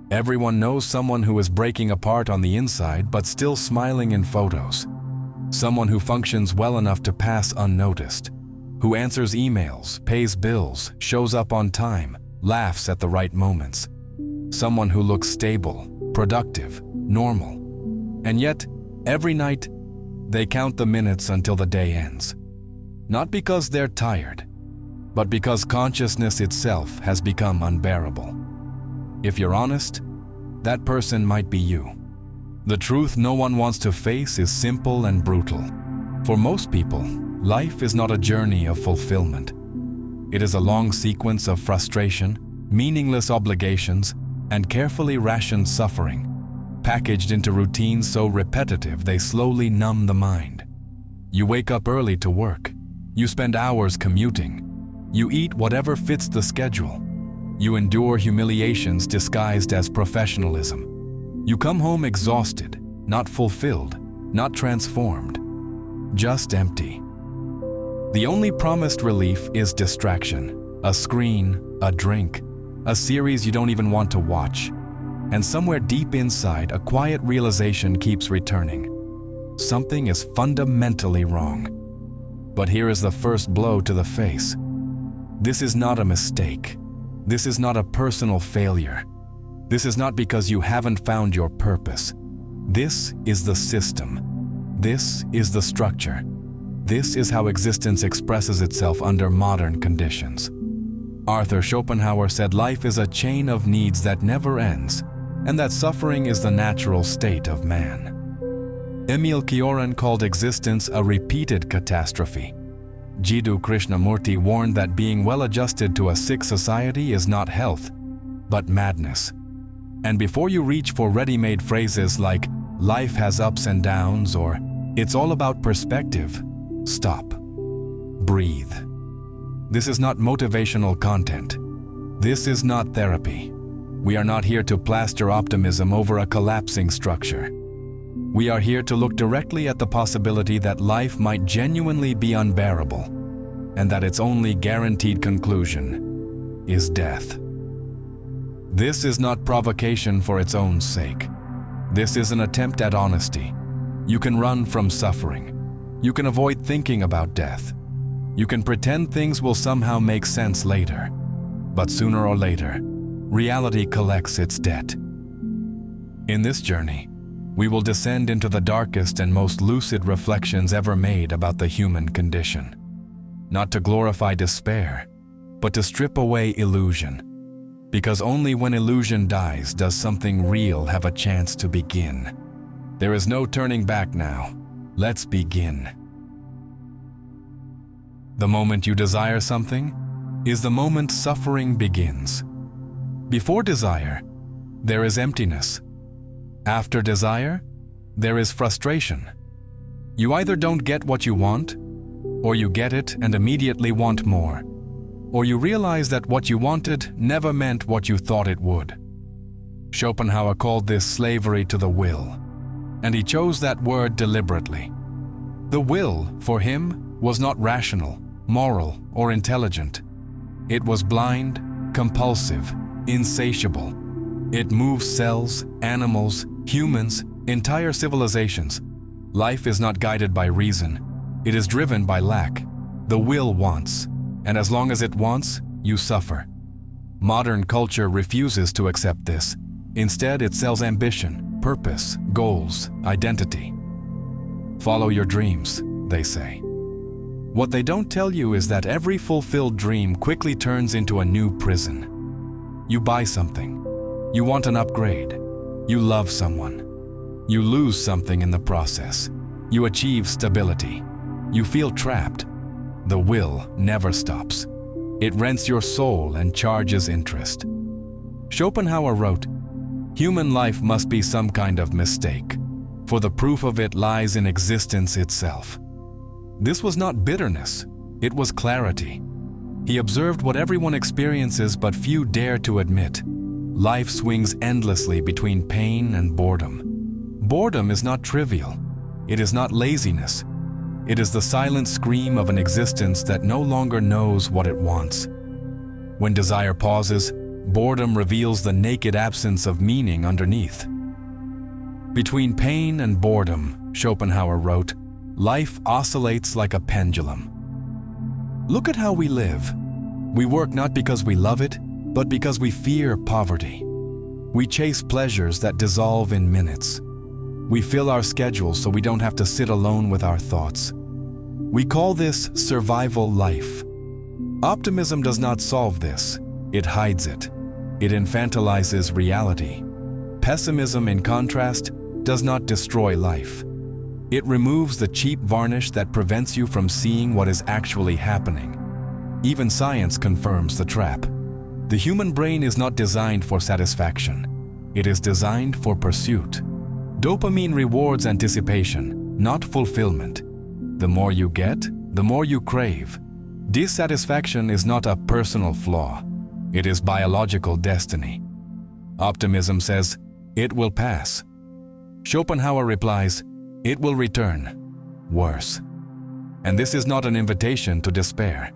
Everyone knows someone who is breaking apart on the inside but still smiling in photos. Someone who functions well enough to pass unnoticed, who answers emails, pays bills, shows up on time, laughs at the right moments. Someone who looks stable, productive, normal. And yet, every night, they count the minutes until the day ends. Not because they're tired, but because consciousness itself has become unbearable. If you're honest, that person might be you. The truth no one wants to face is simple and brutal. For most people, life is not a journey of fulfillment. It is a long sequence of frustration, meaningless obligations, and carefully rationed suffering, packaged into routines so repetitive they slowly numb the mind. You wake up early to work. You spend hours commuting. You eat whatever fits the schedule. You endure humiliations disguised as professionalism. You come home exhausted, not fulfilled, not transformed, just empty. The only promised relief is distraction, a screen, a drink, a series you don't even want to watch. And somewhere deep inside, a quiet realization keeps returning. Something is fundamentally wrong. But here is the first blow to the face. This is not a mistake. This is not a personal failure. This is not because you haven't found your purpose. This is the system. This is the structure. This is how existence expresses itself under modern conditions. Arthur Schopenhauer said life is a chain of needs that never ends, and that suffering is the natural state of man. Emil Cioran called existence a repeated catastrophe. Jiddu Krishnamurti warned that being well-adjusted to a sick society is not health, but madness. And before you reach for ready-made phrases like, life has ups and downs, or it's all about perspective, stop. Breathe. This is not motivational content. This is not therapy. We are not here to plaster optimism over a collapsing structure. We are here to look directly at the possibility that life might genuinely be unbearable, and that its only guaranteed conclusion is death. This is not provocation for its own sake. This is an attempt at honesty. You can run from suffering. You can avoid thinking about death. You can pretend things will somehow make sense later. But sooner or later, reality collects its debt. In this journey, we will descend into the darkest and most lucid reflections ever made about the human condition. Not to glorify despair, but to strip away illusion. Because only when illusion dies does something real have a chance to begin. There is no turning back now. Let's begin. The moment you desire something is the moment suffering begins. Before desire, there is emptiness. After desire, there is frustration. You either don't get what you want, or you get it and immediately want more, or you realize that what you wanted never meant what you thought it would. Schopenhauer called this slavery to the will, and he chose that word deliberately. The will, for him, was not rational, moral, or intelligent. It was blind, compulsive, insatiable. It moves cells, animals, humans, entire civilizations. Life is not guided by reason. It is driven by lack. The will wants, and as long as it wants, you suffer. Modern culture refuses to accept this. Instead, it sells ambition, purpose, goals, identity. Follow your dreams, they say. What they don't tell you is that every fulfilled dream quickly turns into a new prison. You buy something. You want an upgrade. You love someone. You lose something in the process. You achieve stability. You feel trapped. The will never stops. It rents your soul and charges interest. Schopenhauer wrote, "Human life must be some kind of mistake, for the proof of it lies in existence itself." This was not bitterness, it was clarity. He observed what everyone experiences but few dare to admit. Life swings endlessly between pain and boredom. Boredom is not trivial. It is not laziness. It is the silent scream of an existence that no longer knows what it wants. When desire pauses, boredom reveals the naked absence of meaning underneath. Between pain and boredom, Schopenhauer wrote, life oscillates like a pendulum. Look at how we live. We work not because we love it, but because we fear poverty. We chase pleasures that dissolve in minutes. We fill our schedules so we don't have to sit alone with our thoughts. We call this survival life. Optimism does not solve this. It hides it. It infantilizes reality. Pessimism, in contrast, does not destroy life. It removes the cheap varnish that prevents you from seeing what is actually happening. Even science confirms the trap. The human brain is not designed for satisfaction. It is designed for pursuit. Dopamine rewards anticipation, not fulfillment. The more you get, the more you crave. Dissatisfaction is not a personal flaw. It is biological destiny. Optimism says, it will pass. Schopenhauer replies, it will return. Worse. And this is not an invitation to despair.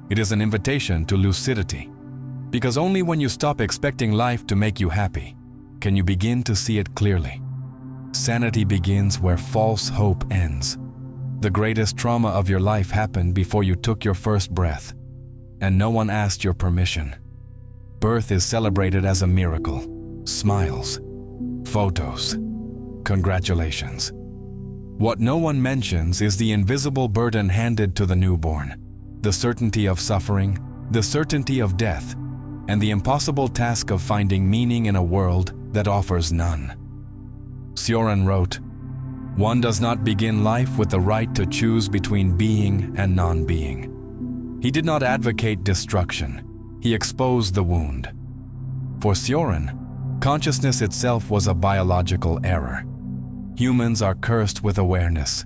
It is an invitation to lucidity. Because only when you stop expecting life to make you happy, can you begin to see it clearly. Sanity begins where false hope ends. The greatest trauma of your life happened before you took your first breath, and no one asked your permission. Birth is celebrated as a miracle. Smiles. Photos. Congratulations. What no one mentions is the invisible burden handed to the newborn, the certainty of suffering, the certainty of death, and the impossible task of finding meaning in a world that offers none. Søren wrote, one does not begin life with the right to choose between being and non-being. He did not advocate destruction. He exposed the wound. For Søren, consciousness itself was a biological error. Humans are cursed with awareness.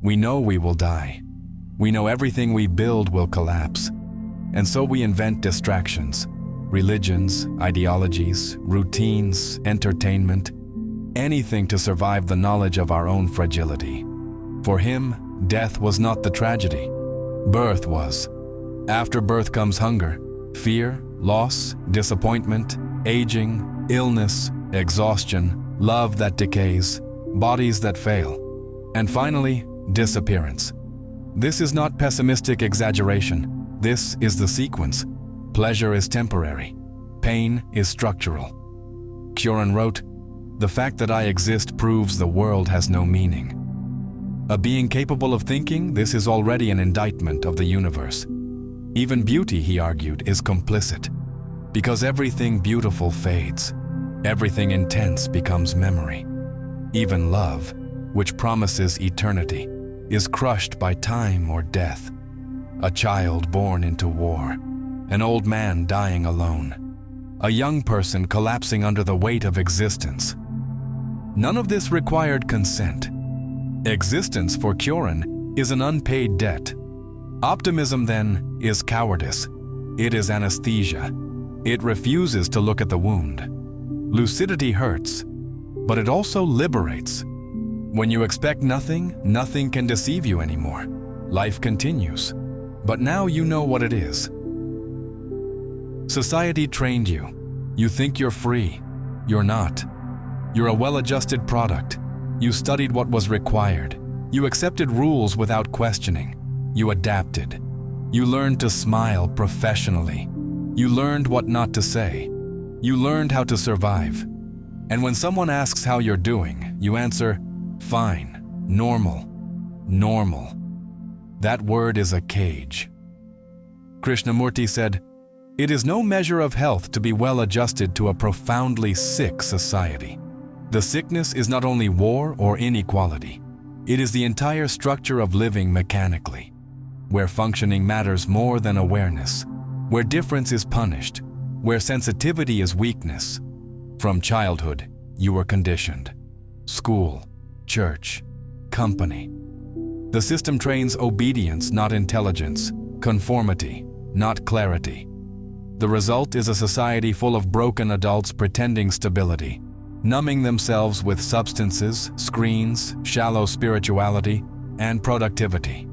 We know we will die. We know everything we build will collapse. And so we invent distractions, religions, ideologies, routines, entertainment, anything to survive the knowledge of our own fragility. For him, death was not the tragedy. Birth was. After birth comes hunger, fear, loss, disappointment, aging, illness, exhaustion, love that decays, bodies that fail, and finally, disappearance. This is not pessimistic exaggeration. This is the sequence. Pleasure is temporary. Pain is structural. Søren wrote, the fact that I exist proves the world has no meaning. A being capable of thinking, this is already an indictment of the universe. Even beauty, he argued, is complicit. Because everything beautiful fades. Everything intense becomes memory. Even love, which promises eternity, is crushed by time or death. A child born into war. An old man dying alone. A young person collapsing under the weight of existence. None of this required consent. Existence for Søren is an unpaid debt. Optimism, then, is cowardice. It is anesthesia. It refuses to look at the wound. Lucidity hurts, but it also liberates. When you expect nothing, nothing can deceive you anymore. Life continues, but now you know what it is. Society trained you. You think you're free. You're not. You're a well-adjusted product. You studied what was required. You accepted rules without questioning. You adapted. You learned to smile professionally. You learned what not to say. You learned how to survive. And when someone asks how you're doing, you answer, fine, normal, normal. That word is a cage. Krishnamurti said, it is no measure of health to be well adjusted to a profoundly sick society. The sickness is not only war or inequality. It is the entire structure of living mechanically, where functioning matters more than awareness, where difference is punished, where sensitivity is weakness. From childhood, you were conditioned. School, church, company. The system trains obedience, not intelligence, conformity, not clarity. The result is a society full of broken adults pretending stability, numbing themselves with substances, screens, shallow spirituality, and productivity.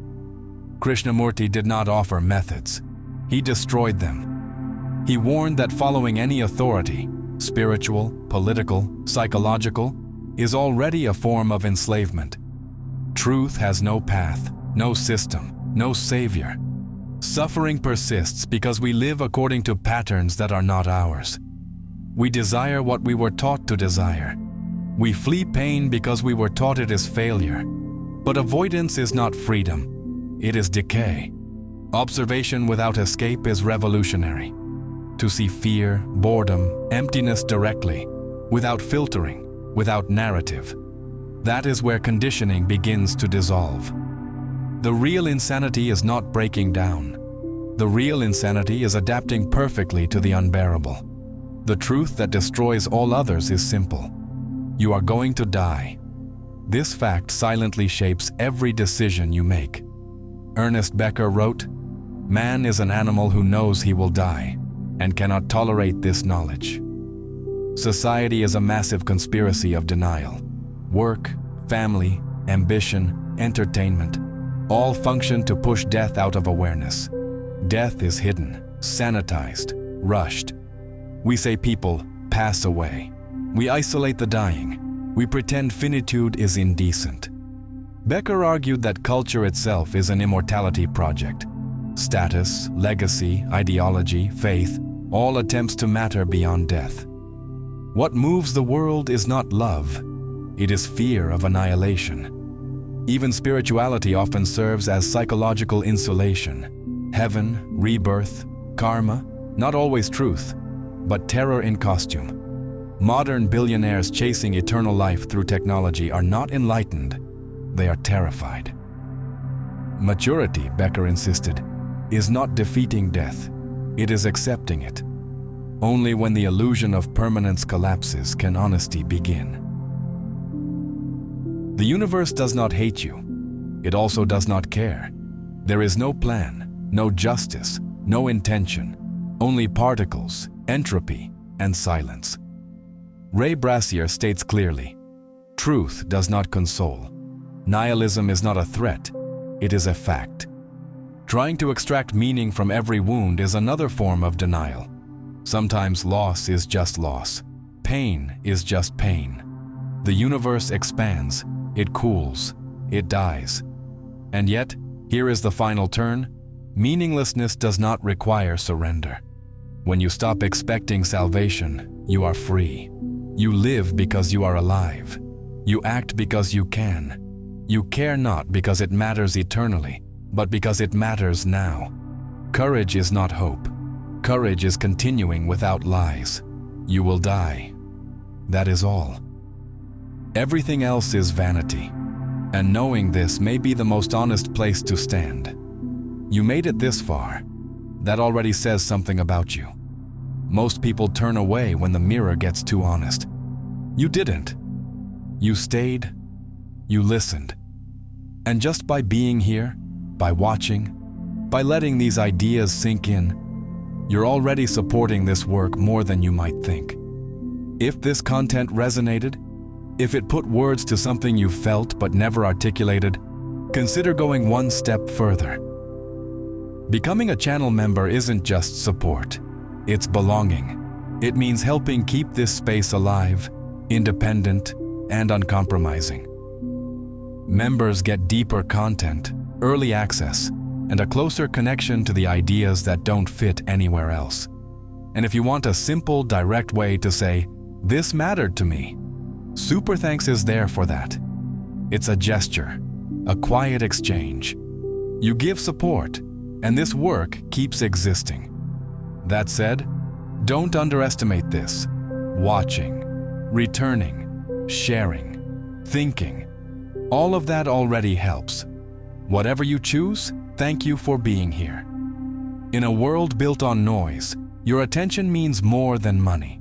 Krishnamurti did not offer methods. He destroyed them. He warned that following any authority, spiritual, political, psychological, is already a form of enslavement. Truth has no path, no system, no savior. Suffering persists because we live according to patterns that are not ours. We desire what we were taught to desire. We flee pain because we were taught it is failure. But avoidance is not freedom. It is decay. Observation without escape is revolutionary. To see fear, boredom, emptiness directly, without filtering, without narrative. That is where conditioning begins to dissolve. The real insanity is not breaking down. The real insanity is adapting perfectly to the unbearable. The truth that destroys all others is simple. You are going to die. This fact silently shapes every decision you make. Ernest Becker wrote, "Man is an animal who knows he will die and cannot tolerate this knowledge." Society is a massive conspiracy of denial. Work, family, ambition, entertainment, all function to push death out of awareness. Death is hidden, sanitized, rushed. We say people pass away. We isolate the dying. We pretend finitude is indecent. Becker argued that culture itself is an immortality project. Status, legacy, ideology, faith, all attempts to matter beyond death. What moves the world is not love. It is fear of annihilation. Even spirituality often serves as psychological insulation. Heaven, rebirth, karma, not always truth, but terror in costume. Modern billionaires chasing eternal life through technology are not enlightened, they are terrified. Maturity, Becker insisted, is not defeating death, it is accepting it. Only when the illusion of permanence collapses can honesty begin. The universe does not hate you. It also does not care. There is no plan, no justice, no intention, only particles, entropy, and silence. Ray Brassier states clearly, "Truth does not console. Nihilism is not a threat, it is a fact." Trying to extract meaning from every wound is another form of denial. Sometimes loss is just loss. Pain is just pain. The universe expands, it cools, it dies. And yet, here is the final turn, meaninglessness does not require surrender. When you stop expecting salvation, you are free. You live because you are alive. You act because you can. You care not because it matters eternally, but because it matters now. Courage is not hope. Courage is continuing without lies. You will die. That is all. Everything else is vanity. And knowing this may be the most honest place to stand. You made it this far. That already says something about you. Most people turn away when the mirror gets too honest. You didn't. You stayed. You listened. And just by being here, by watching, by letting these ideas sink in, you're already supporting this work more than you might think. If this content resonated, if it put words to something you felt but never articulated, consider going one step further. Becoming a channel member isn't just support, it's belonging. It means helping keep this space alive, independent, and uncompromising. Members get deeper content, early access, and a closer connection to the ideas that don't fit anywhere else. And if you want a simple, direct way to say, "This mattered to me," Super Thanks is there for that. It's a gesture, a quiet exchange. You give support, and this work keeps existing. That said, don't underestimate this. Watching, returning, sharing, thinking, all of that already helps. Whatever you choose, thank you for being here. In a world built on noise, your attention means more than money.